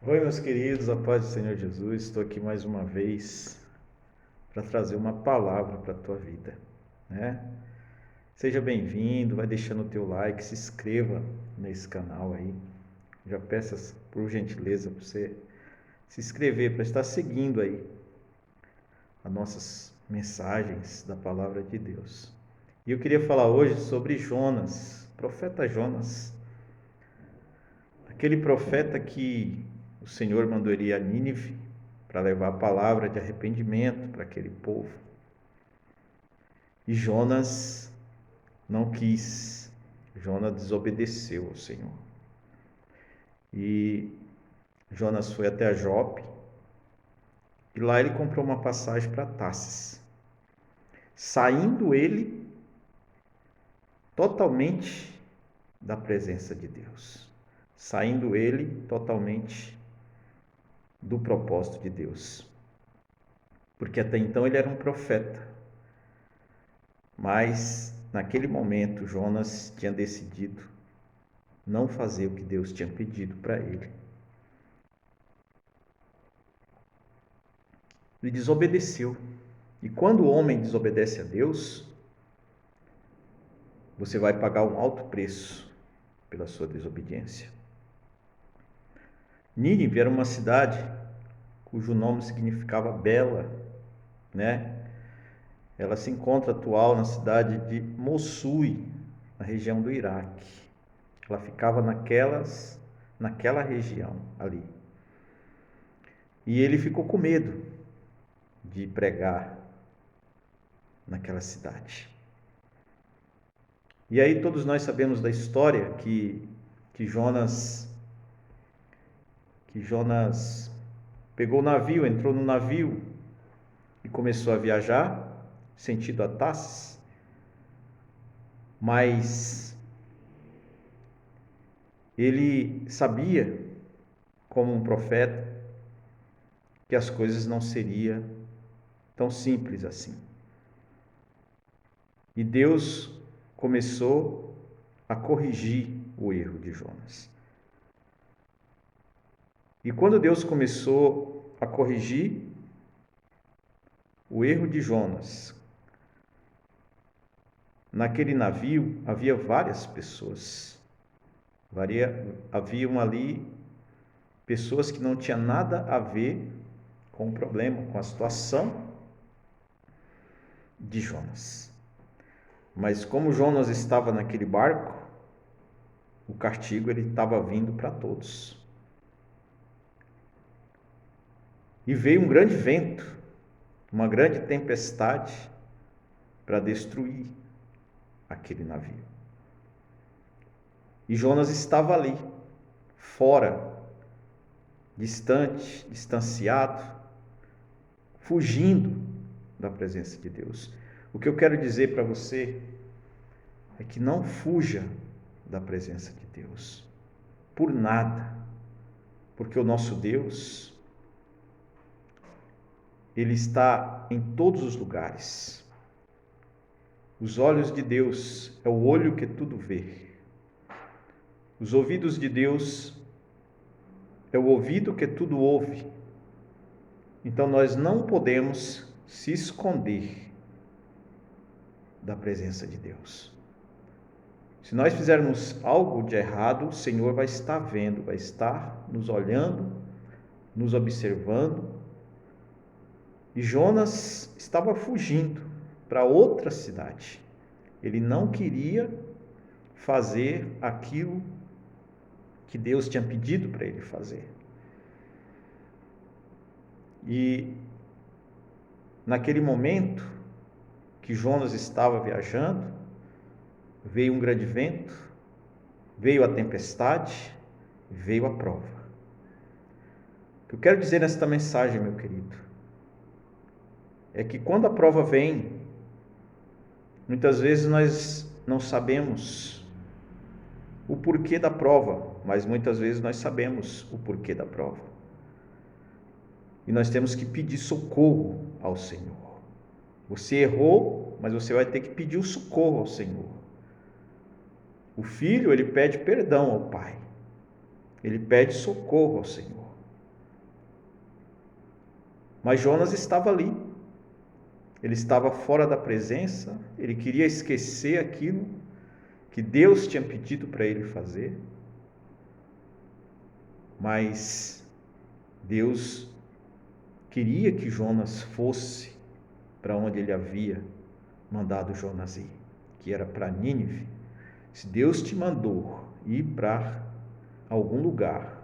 Oi, meus queridos, a paz do Senhor Jesus. Estou aqui mais uma vez para trazer uma palavra para a tua vida, né? Seja bem-vindo, vai deixando o teu like, se inscreva nesse canal aí. Já peço por gentileza para você se inscrever, para estar seguindo aí as nossas mensagens da palavra de Deus. E eu queria falar hoje sobre Jonas, profeta Jonas, aquele profeta que o Senhor mandou ele ir a Nínive para levar a palavra de arrependimento para aquele povo. E Jonas não quis, Jonas desobedeceu ao Senhor. E Jonas foi até a Jope e lá ele comprou uma passagem para Tarsis, saindo ele totalmente da presença de Deus, saindo ele totalmente do propósito de Deus, porque até então ele era um profeta, mas naquele momento Jonas tinha decidido não fazer o que Deus tinha pedido para ele. Ele desobedeceu. E quando o homem desobedece a Deus, você vai pagar um alto preço pela sua desobediência. Nínive era uma cidade cujo nome significava bela, né? Ela se encontra atual na cidade de Mossul, na região do Iraque. Ela ficava naquela região ali. E ele ficou com medo de pregar naquela cidade. E aí todos nós sabemos da história que Jonas pegou o navio, entrou no navio e começou a viajar sentido a Tarsis. Mas ele sabia, como um profeta, que as coisas não seriam tão simples assim. E Deus começou a corrigir o erro de Jonas. E quando Deus começou a corrigir o erro de Jonas, naquele navio havia várias pessoas. Haviam ali pessoas que não tinham nada a ver com o problema, com a situação de Jonas. Mas como Jonas estava naquele barco, o castigo ele estava vindo para todos. E veio um grande vento, uma grande tempestade para destruir aquele navio. E Jonas estava ali, fora, distante, distanciado, fugindo da presença de Deus. O que eu quero dizer para você é que não fuja da presença de Deus, por nada, porque o nosso Deus, Ele está em todos os lugares. Os olhos de Deus é o olho que tudo vê. Os ouvidos de Deus é o ouvido que tudo ouve. Então nós não podemos se esconder da presença de Deus. Se nós fizermos algo de errado, o Senhor vai estar vendo, vai estar nos olhando, nos observando. E Jonas estava fugindo para outra cidade. Ele não queria fazer aquilo que Deus tinha pedido para ele fazer. E naquele momento que Jonas estava viajando, veio um grande vento, veio a tempestade, veio a prova. O que eu quero dizer nesta mensagem, meu querido, é que quando a prova vem, muitas vezes nós não sabemos o porquê da prova, mas muitas vezes nós sabemos o porquê da prova. E nós temos que pedir socorro ao Senhor. Você errou, mas você vai ter que pedir o socorro ao Senhor. O filho, ele pede perdão ao pai. Ele pede socorro ao Senhor. Mas Jonas estava ali. Ele estava fora da presença, ele queria esquecer aquilo que Deus tinha pedido para ele fazer. Mas Deus queria que Jonas fosse para onde ele havia mandado Jonas ir, que era para Nínive. Se Deus te mandou ir para algum lugar,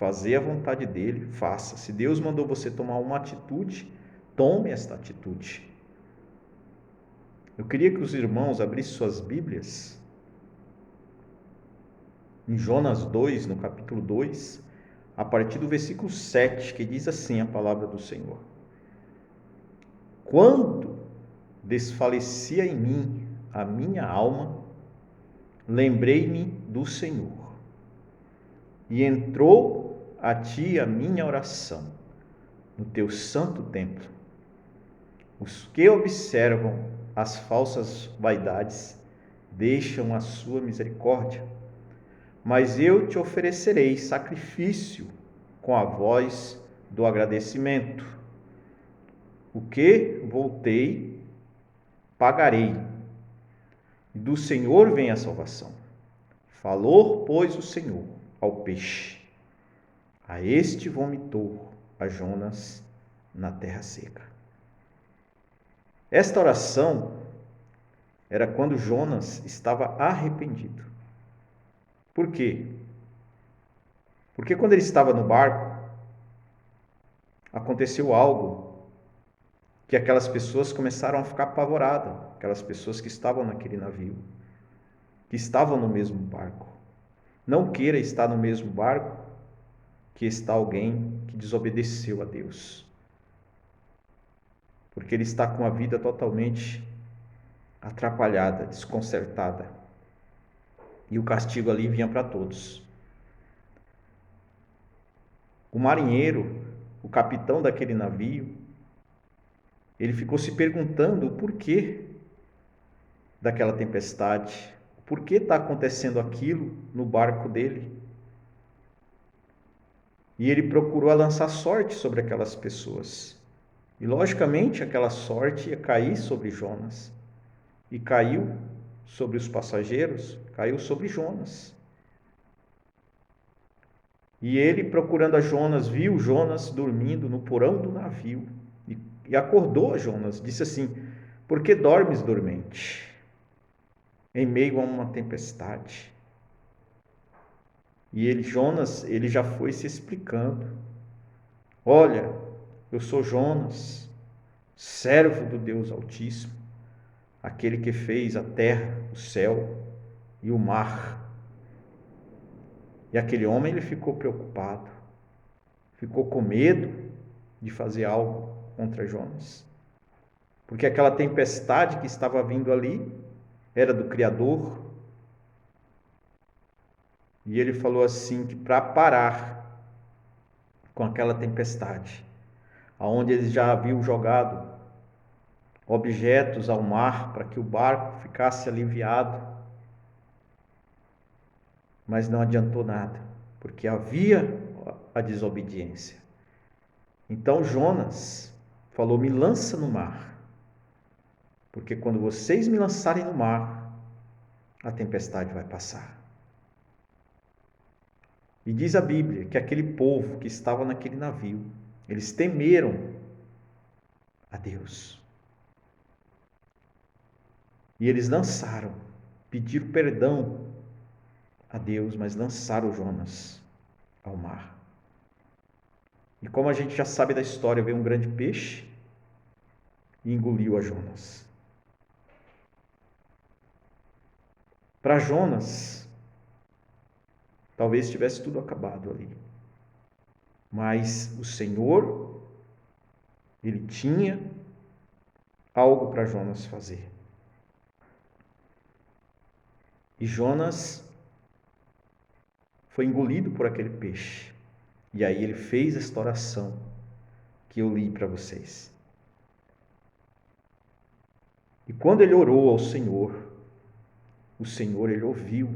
fazer a vontade dele, faça. Se Deus mandou você tomar uma atitude, tome esta atitude. Eu queria que os irmãos abrissem suas Bíblias em Jonas 2, no capítulo 2, a partir do versículo 7, que diz assim a palavra do Senhor: Quando desfalecia em mim a minha alma, lembrei-me do Senhor, e entrou a ti a minha oração no teu santo templo. Os que observam as falsas vaidades deixam a sua misericórdia, mas eu te oferecerei sacrifício com a voz do agradecimento. O que voltei, pagarei, e do Senhor vem a salvação. Falou, pois, o Senhor ao peixe, a este vomitou a Jonas na terra seca. Esta oração era quando Jonas estava arrependido. Por quê? Porque quando ele estava no barco, aconteceu algo que aquelas pessoas começaram a ficar apavoradas, aquelas pessoas que estavam naquele navio, que estavam no mesmo barco. Não queira estar no mesmo barco que está alguém que desobedeceu a Deus, porque ele está com a vida totalmente atrapalhada, desconcertada, e o castigo ali vinha para todos. O marinheiro, o capitão daquele navio, ele ficou se perguntando o porquê daquela tempestade, o porquê está acontecendo aquilo no barco dele. E ele procurou lançar sorte sobre aquelas pessoas. E logicamente aquela sorte ia cair sobre Jonas. E caiu sobre os passageiros, caiu sobre Jonas. E ele, procurando a Jonas, viu Jonas dormindo no porão do navio. E acordou a Jonas, disse assim: por que dormes dormente, em meio a uma tempestade? E Jonas, ele já foi se explicando. Olha, eu sou Jonas, servo do Deus Altíssimo, aquele que fez a terra, o céu e o mar. E aquele homem, ele ficou preocupado, ficou com medo de fazer algo contra Jonas, porque aquela tempestade que estava vindo ali era do Criador. E ele falou assim que para parar com aquela tempestade, aonde eles já haviam jogado objetos ao mar para que o barco ficasse aliviado, mas não adiantou nada, porque havia a desobediência. Então Jonas falou: me lança no mar, porque quando vocês me lançarem no mar, a tempestade vai passar. E diz a Bíblia que aquele povo que estava naquele navio, eles temeram a Deus. E eles lançaram, pediram perdão a Deus, mas lançaram Jonas ao mar. E como a gente já sabe da história, veio um grande peixe e engoliu a Jonas. Para Jonas, talvez tivesse tudo acabado ali. Mas o Senhor, ele tinha algo para Jonas fazer. E Jonas foi engolido por aquele peixe. E aí ele fez esta oração que eu li para vocês. E quando ele orou ao Senhor, o Senhor, ele ouviu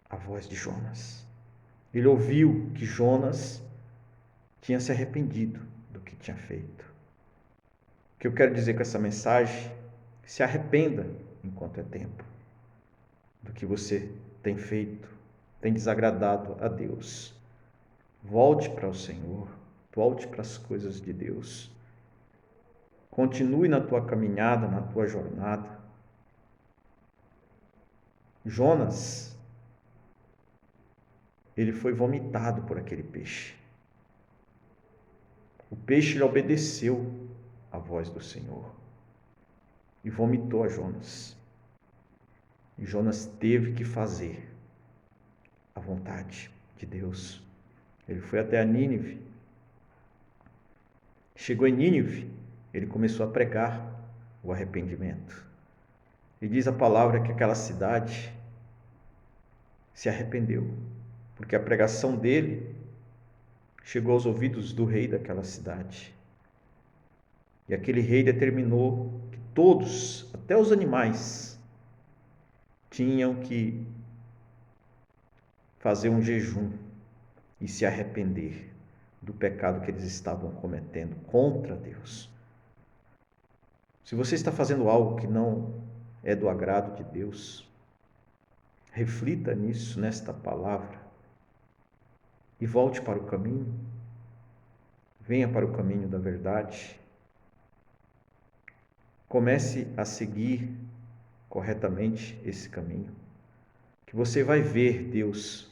a voz de Jonas. Ele ouviu que Jonas tinha se arrependido do que tinha feito. O que eu quero dizer com essa mensagem? Se arrependa enquanto é tempo do que você tem feito, tem desagradado a Deus. Volte para o Senhor, volte para as coisas de Deus. Continue na tua caminhada, na tua jornada. Jonas, ele foi vomitado por aquele peixe. O peixe lhe obedeceu à voz do Senhor e vomitou a Jonas. E Jonas teve que fazer a vontade de Deus. Ele foi até a Nínive. Chegou em Nínive, ele começou a pregar o arrependimento. E diz a palavra que aquela cidade se arrependeu, porque a pregação dele chegou aos ouvidos do rei daquela cidade. E aquele rei determinou que todos, até os animais, tinham que fazer um jejum e se arrepender do pecado que eles estavam cometendo contra Deus. Se você está fazendo algo que não é do agrado de Deus, reflita nisso, nesta palavra, e volte para o caminho. Venha para o caminho da verdade. Comece a seguir corretamente esse caminho, que você vai ver Deus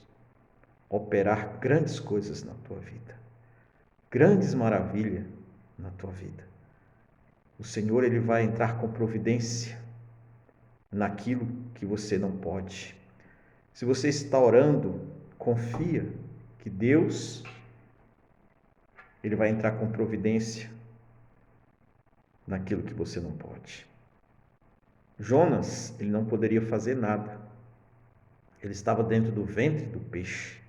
operar grandes coisas na tua vida, grandes maravilhas na tua vida. O Senhor, ele vai entrar com providência naquilo que você não pode. Se você está orando, confia que Deus, ele vai entrar com providência naquilo que você não pode. Jonas, ele não poderia fazer nada. Ele estava dentro do ventre do peixe.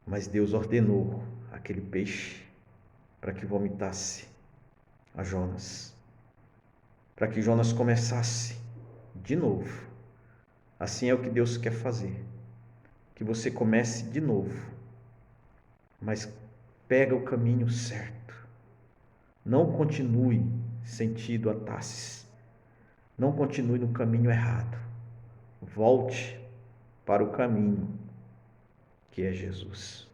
Mas Deus ordenou aquele peixe para que vomitasse a Jonas, para que Jonas começasse de novo. Assim é o que Deus quer fazer, que você comece de novo, mas pega o caminho certo. Não continue sentido a Tarsis, não continue no caminho errado. Volte para o caminho que é Jesus,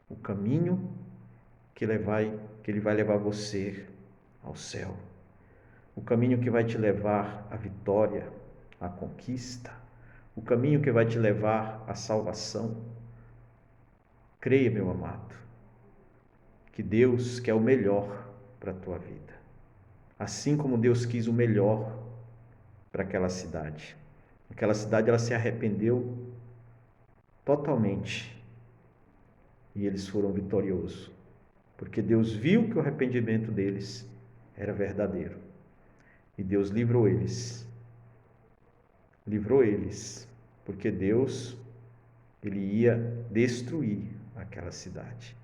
o caminho que ele vai levar você ao céu, o caminho que vai te levar à vitória, à conquista, o caminho que vai te levar à salvação. Creia, meu amado, que Deus quer o melhor para a tua vida, assim como Deus quis o melhor para aquela cidade. Aquela cidade, ela se arrependeu totalmente e eles foram vitoriosos, porque Deus viu que o arrependimento deles era verdadeiro e Deus livrou eles, porque Deus, ele ia destruir aquela cidade,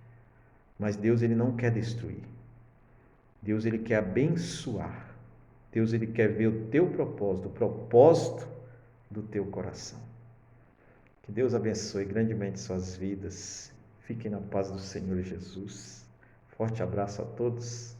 mas Deus, ele não quer destruir. Deus, ele quer abençoar. Deus, ele quer ver o teu propósito, o propósito do teu coração. Que Deus abençoe grandemente suas vidas. Fiquem na paz do Senhor Jesus. Forte abraço a todos.